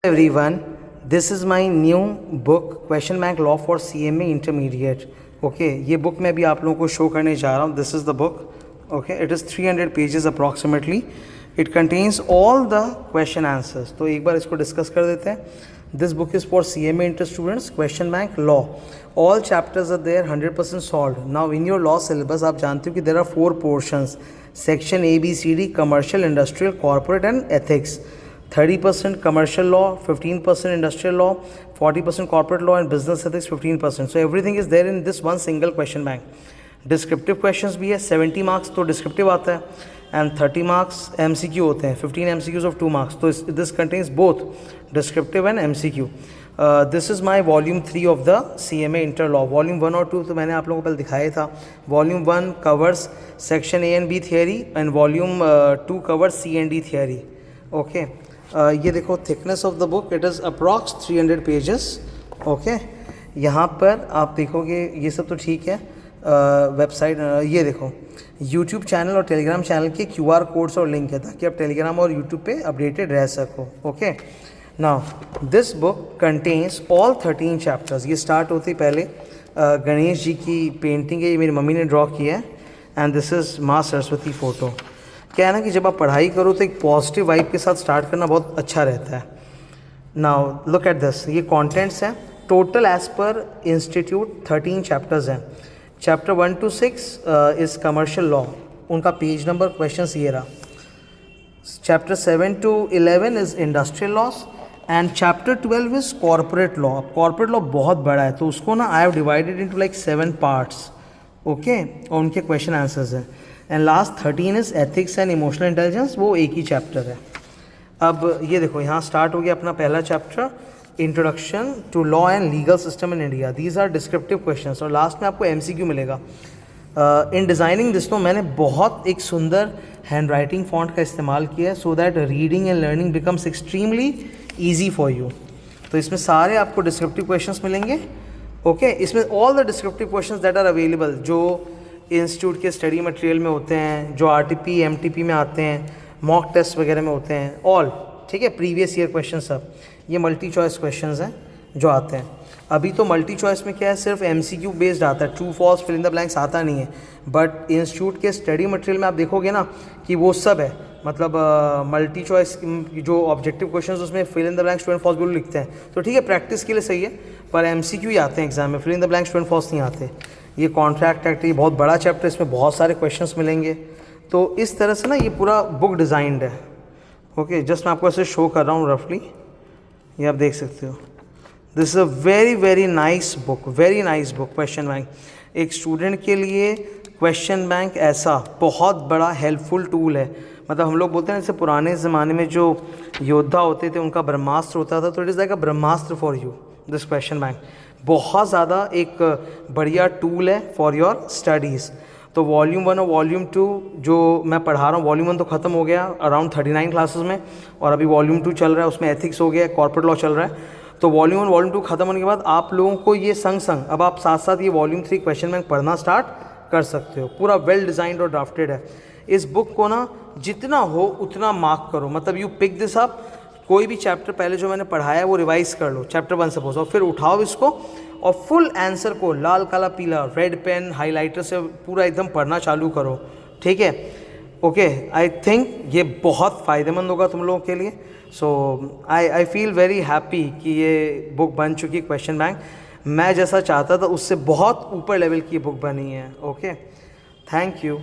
Everyone, this is my new book question bank law for CMA intermediate. Okay, ये book मैं भी आप लोगों को शो करने जा रहा हूँ. This is the book. Okay, it is 300 pages approximately. It contains all the question answers. तो एक बार इसको डिस्कस कर देते हैं. This book is for CMA inter students. Question bank law, all chapters are there 100% solve. Now in your law syllabus आप जानते हो कि there are 4 portions. Section ABCD, commercial, industrial, corporate and ethics. 30% commercial law, 15% industrial law, 40% corporate law and business ethics 15%. So everything is there in this one single question bank. Descriptive questions भी है. 70 marks तो descriptive आता है and 30 marks MCQ होते हैं. 15 MCQs of 2 marks. तो this contains both descriptive and MCQ. This is my volume 3 of the CMA Inter Law. Volume 1 और 2 तो मैंने आप लोगों को पहले दिखाया था. Volume 1 covers section A and B theory and volume 2 covers C and D theory. Okay. ये देखो thickness of the book, it is approx 300 pages. Okay, यहाँ पर आप देखोगे ये सब तो ठीक है. वेबसाइट ये देखो, यूट्यूब चैनल और टेलीग्राम चैनल के QR कोड्स और लिंक है ताकि आप टेलीग्राम और यूट्यूब पे अपडेटेड रह सको. Okay, now this book contains all 13 chapters. ये स्टार्ट होती पहले गणेश जी की पेंटिंग है, ये मेरी मम्मी ने ड्रॉ किया है. एंड दिस इज़ माँ सरस्वती फ़ोटो. क्या है ना कि जब आप पढ़ाई करो तो एक पॉजिटिव वाइब के साथ स्टार्ट करना बहुत अच्छा रहता है. Now look at this. ये कंटेंट्स हैं. Total as per institute 13 chapters हैं. Chapter 1 to 6 is commercial law. उनका पेज नंबर क्वेश्चंस ये रहा. Chapter 7 to 11 is industrial laws and chapter 12 is corporate law. Corporate law बहुत बड़ा है तो उसको ना I have divided into like 7 parts. Okay, और उनके क्वेश्चन आंसर्स हैं. And last 13 is ethics and emotional intelligence. वो एक ही चैप्टर है. अब ये देखो, यहाँ स्टार्ट हो गया अपना पहला chapter, introduction to law and legal system in India. These are descriptive questions और लास्ट में आपको MCQ मिलेगा. इन डिज़ाइनिंग दिस तो मैंने बहुत एक सुंदर हैंड राइटिंग फॉन्ट का इस्तेमाल किया है so that reading and learning becomes extremely easy for you. तो इसमें सारे आपको डिस्क्रिप्टिव क्वेश्चंस मिलेंगे. ओके, इसमें all the descriptive questions that are available जो इंस्टीट्यूट के स्टडी मटेरियल में होते हैं, जो RTP MTP में आते हैं, मॉक टेस्ट वगैरह में होते हैं, ऑल ठीक है. प्रीवियस ईयर क्वेश्चन सब ये मल्टी चॉइस क्वेश्चंस हैं जो आते हैं. अभी तो मल्टी चॉइस में क्या है, सिर्फ MCQ बेस्ड आता है. True false fill in the blanks आता नहीं है. बट इंस्टीट्यूट के स्टडी मटेरियल में आप देखोगे ना कि वो सब है. मतलब मल्टी चॉइस जो ऑब्जेक्टिव क्वेश्चन उसमें fill in the blanks true and false बिल्कुल लिखते हैं. तो ठीक है, प्रैक्टिस के लिए सही है. पर MCQ ही आते हैं एग्जाम में, fill in the blanks true and false नहीं आते. ये कॉन्ट्रैक्ट एक्ट, ये बहुत बड़ा चैप्टर, इसमें बहुत सारे क्वेश्चंस मिलेंगे. तो इस तरह से ना ये पूरा बुक डिज़ाइंड है. ओके, जस्ट मैं आपको ऐसे शो कर रहा हूँ रफली, ये आप देख सकते हो. This is a very very nice book, very nice book. Question bank एक स्टूडेंट के लिए क्वेश्चन बैंक ऐसा बहुत बड़ा हेल्पफुल टूल है. मतलब हम लोग बोलते हैं जैसे पुराने ज़माने में जो योद्धा होते थे उनका ब्रह्मास्त्र होता था, तो it is like a Brahmastra for you. This question bank बहुत ज़्यादा एक बढ़िया टूल है फॉर योर स्टडीज़. तो वॉल्यूम 1 और वॉल्यूम 2 जो मैं पढ़ा रहा हूँ, वॉल्यूम 1 तो ख़त्म हो गया अराउंड 39 क्लासेस में, और अभी वॉल्यूम 2 चल रहा है, उसमें एथिक्स हो गया, कॉर्पोरेट लॉ चल रहा है. तो वॉल्यूम 1 वॉल्यूम 2 ख़त्म होने के बाद आप लोगों को ये संग संग अब आप साथ साथ ये वॉल्यूम 3 क्वेश्चन बैंक पढ़ना स्टार्ट कर सकते हो. पूरा वेल डिज़ाइंड और ड्राफ्टेड है. इस बुक को ना जितना हो उतना मार्क करो. मतलब यू पिक दिस अप, कोई भी चैप्टर पहले जो मैंने पढ़ाया है वो रिवाइज कर लो, चैप्टर 1 सपोज, और फिर उठाओ इसको और फुल आंसर को लाल काला पीला रेड पेन हाइलाइटर से पूरा एकदम पढ़ना चालू करो. ठीक है. ओके, आई थिंक ये बहुत फ़ायदेमंद होगा तुम लोगों के लिए. सो आई फील वेरी हैप्पी कि ये बुक बन चुकी है क्वेश्चन बैंक. मैं जैसा चाहता था उससे बहुत ऊपर लेवल की बुक बनी है. Okay, thank you.